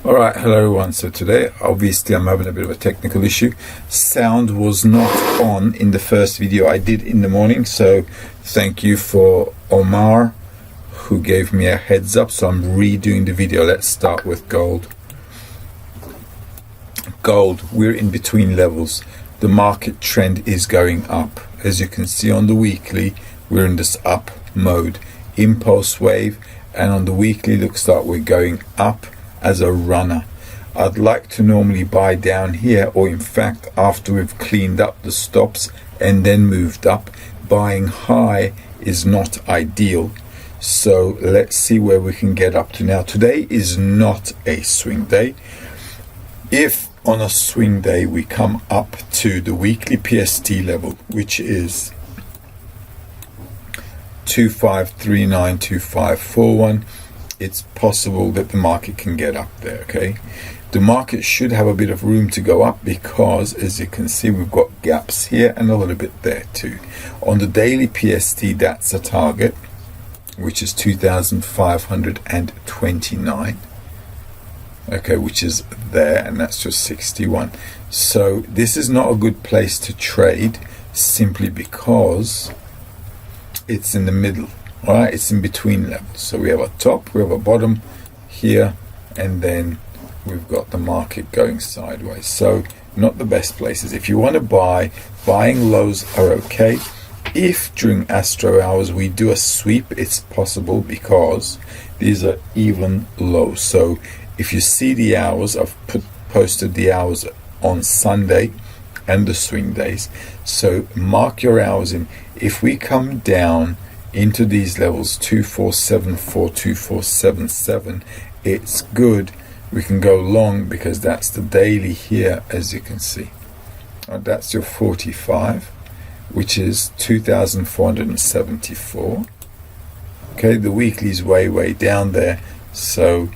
Alright, hello everyone. So today, obviously I'm having a bit of a technical issue. Sound was not on in the first video I did in the morning, so thank you for Omar who gave me a heads up. So I'm redoing the video. Let's start with gold. Gold, we're in between levels. The market trend is going up. As you can see on the weekly, we're in this up mode, impulse wave, and on the weekly looks like we're going up as a runner. I'd like to normally buy down here, or in fact after we've cleaned up the stops and then moved up. Buying high is not ideal, so let's see where we can get up to. Now today is not a swing day. If on a swing day we come up to the weekly PST level, which is 25392541, it's possible that the market can get up there. Okay, the market should have a bit of room to go up because, as you can see, we've got gaps here and a little bit there too. On the daily PST, that's a target, which is 2529, okay, which is there, and that's just 61. So this is not a good place to trade, simply because it's in the middle. All right, it's in between levels. So we have a top, we have a bottom here, and then we've got the market going sideways. So not the best places. If you want to buy, buying lows are okay. If during Astro hours we do a sweep, it's possible because these are even lows. So if you see the hours, I've posted the hours on Sunday and the swing days. So mark your hours in. If we come down into these levels, 2474, 2477, it's good. We can go long because that's the daily here, as you can see. That's your 45, which is 2474. Okay, the weekly is way down there, so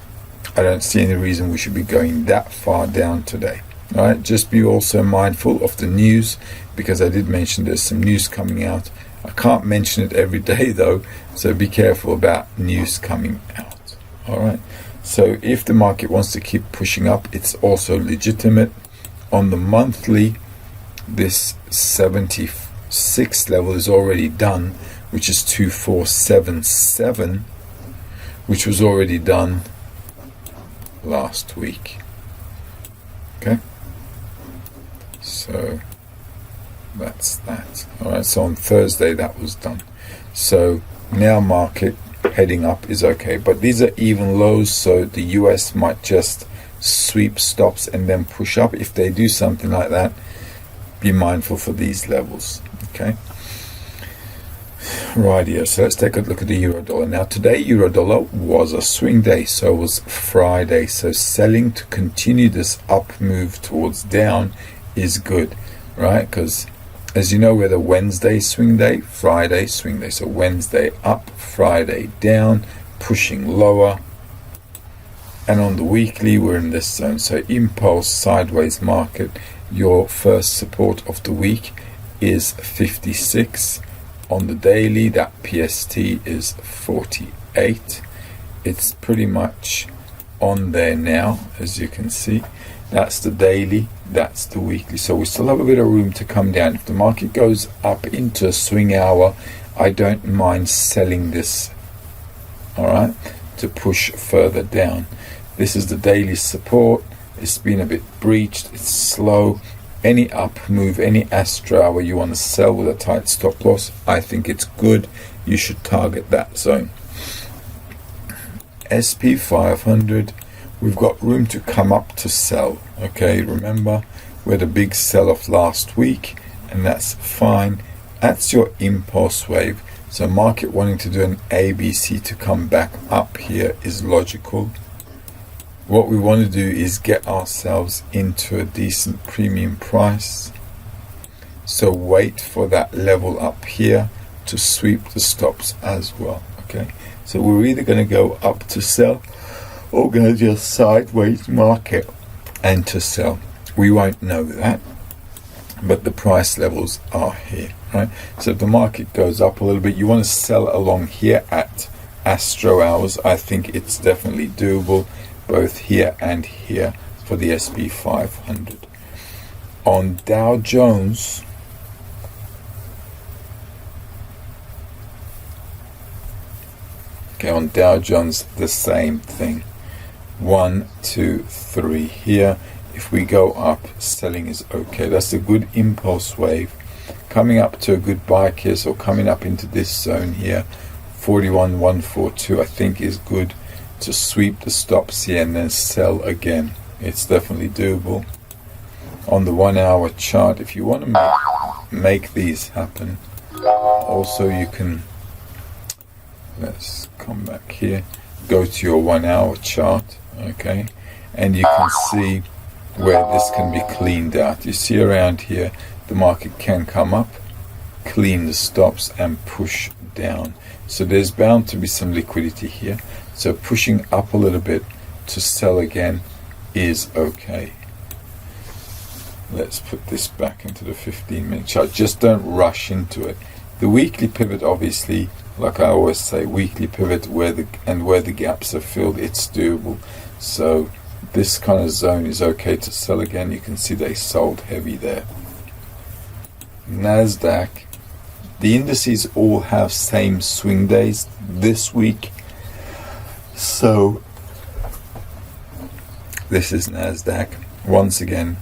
I don't see any reason we should be going that far down today. All right, just be also mindful of the news, because I did mention there's some news coming out. I can't mention it every day though, so be careful about news coming out. All right, so if the market wants to keep pushing up, it's also legitimate. On the monthly, this 76 level is already done, which is 2477, which was already done last week. Okay, so that's that. All right, so on Thursday that was done. So now market heading up is okay, but these are even lows, so the US might just sweep stops and then push up. If they do something like that, be mindful for these levels. Okay, right here, so let's take a look at the euro dollar. Now today euro dollar was a swing day, so was Friday, so selling to continue this up move towards down is good, right? Because as you know, we're the Wednesday swing day, Friday swing day. So Wednesday up, Friday down, pushing lower. And on the weekly, we're in this zone. So impulse sideways market. Your first support of the week is 56. On the daily, that PST is 48. It's pretty much on there now, as you can see. That's the daily, that's the weekly. So we still have a bit of room to come down. If the market goes up into a swing hour, I don't mind selling this, all right, to push further down. This is the daily support. It's been a bit breached, it's slow. Any up move, any Astro hour you want to sell with a tight stop loss, I think it's good. You should target that zone. SP 500, we've got room to come up to sell. Okay, remember we had a big sell-off last week, and that's fine. That's your impulse wave. So market wanting to do an ABC to come back up here is logical. What we want to do is get ourselves into a decent premium price. So wait for that level up here to sweep the stops as well. Okay, so we're either going to go up to sell or going to just sideways market and to sell. We won't know that, but the price levels are here, right? So if the market goes up a little bit, you want to sell along here at Astro hours. I think it's definitely doable, both here and here for the SP 500. On Dow Jones, okay, on Dow Jones, the same thing. 1, 2, 3 here. If we go up, selling is okay. That's a good impulse wave. Coming up to a good buy kiss, or coming up into this zone here, 41,142, I think is good to sweep the stops here and then sell again. It's definitely doable. On the 1 hour chart, if you want to make these happen, also you can, let's come back here, go to your 1 hour chart, okay, and you can see where this can be cleaned out. You see around here the market can come up, clean the stops and push down. So there's bound to be some liquidity here. So pushing up a little bit to sell again is okay. Let's put this back into the 15-minute chart. Just don't rush into it. The weekly pivot, obviously, like I always say, weekly pivot where the gaps are filled, it's doable. So this kind of zone is okay to sell again. You can see they sold heavy there. Nasdaq, the indices all have same swing days this week. So this is Nasdaq. Once again,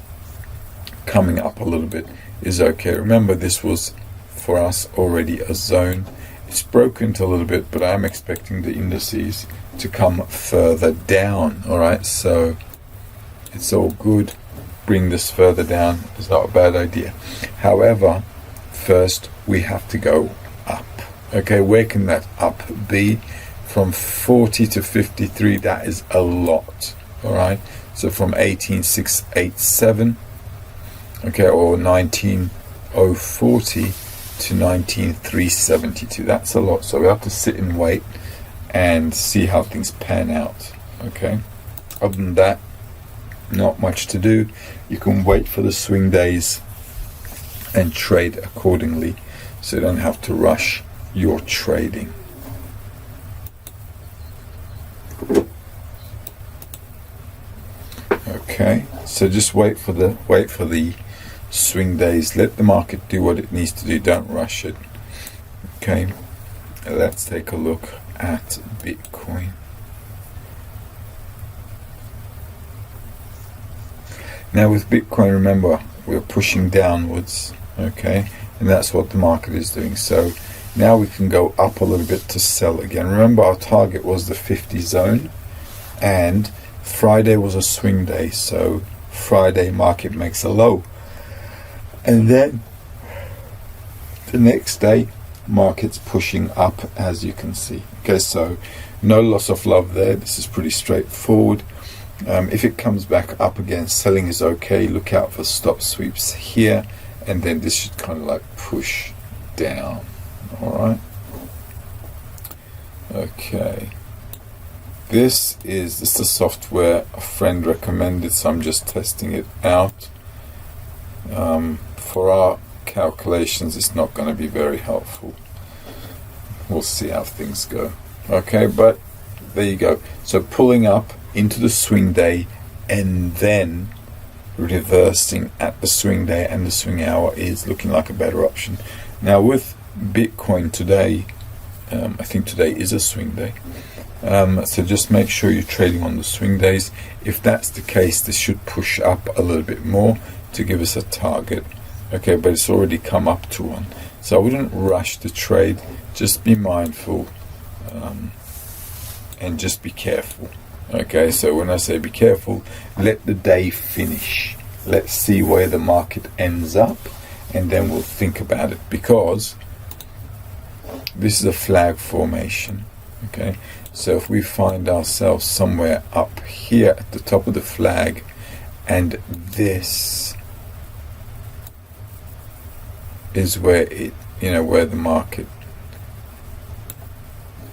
coming up a little bit is okay. Remember, this was for us already a zone. It's broken a little bit, but I'm expecting the indices to come further down. All right, so it's all good. Bring this further down is not a bad idea. However, first we have to go up. Okay, where can that up be? From 40 to 53, that is a lot. All right, so from 18,687, okay, or 19,040 to 19,372, that's a lot. So we have to sit and wait and see how things pan out. Okay, other than that, not much to do. You can wait for the swing days and trade accordingly, so you don't have to rush your trading. Okay, so just wait for the swing days. Let the market do what it needs to do. Don't rush it. Okay, let's take a look at Bitcoin. Now with Bitcoin, remember, we're pushing downwards, okay, and that's what the market is doing. So now we can go up a little bit to sell again. Remember, our target was the 50 zone, and Friday was a swing day, so Friday market makes a low, and then the next day market's pushing up, as you can see. Okay, so no loss of love there. This is pretty straightforward. If it comes back up again, selling is okay. Look out for stop sweeps here, and then this should kind of like push down. All right, okay, this is the software a friend recommended, so I'm just testing it out. For our calculations, it's not going to be very helpful. We'll see how things go. Okay, but there you go. So pulling up into the swing day and then reversing at the swing day and the swing hour is looking like a better option. Now with Bitcoin today, I think today is a swing day, so just make sure you're trading on the swing days. If that's the case, this should push up a little bit more to give us a target. Okay, but it's already come up to one, so I wouldn't rush the trade. Just be mindful, and just be careful. Okay, so when I say be careful, let the day finish. Let's see where the market ends up, and then we'll think about it, because this is a flag formation. Okay, so if we find ourselves somewhere up here at the top of the flag, and this is where it, where the market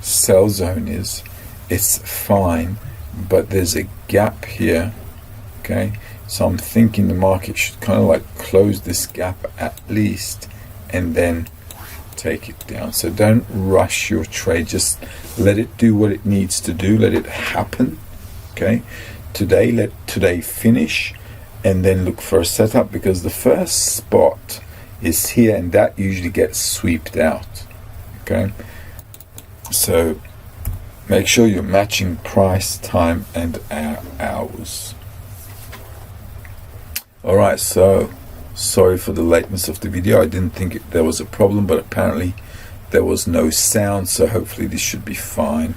sell zone is, it's fine. But there's a gap here, okay, so I'm thinking the market should kind of like close this gap at least and then take it down. So don't rush your trade, just let it do what it needs to do, let it happen, Okay, let today finish, and then look for a setup, because the first spot is here, and that usually gets swept out. Okay, so make sure you're matching price, time, and hours. Alright, so sorry for the lateness of the video. I didn't think there was a problem, but apparently there was no sound, so hopefully this should be fine.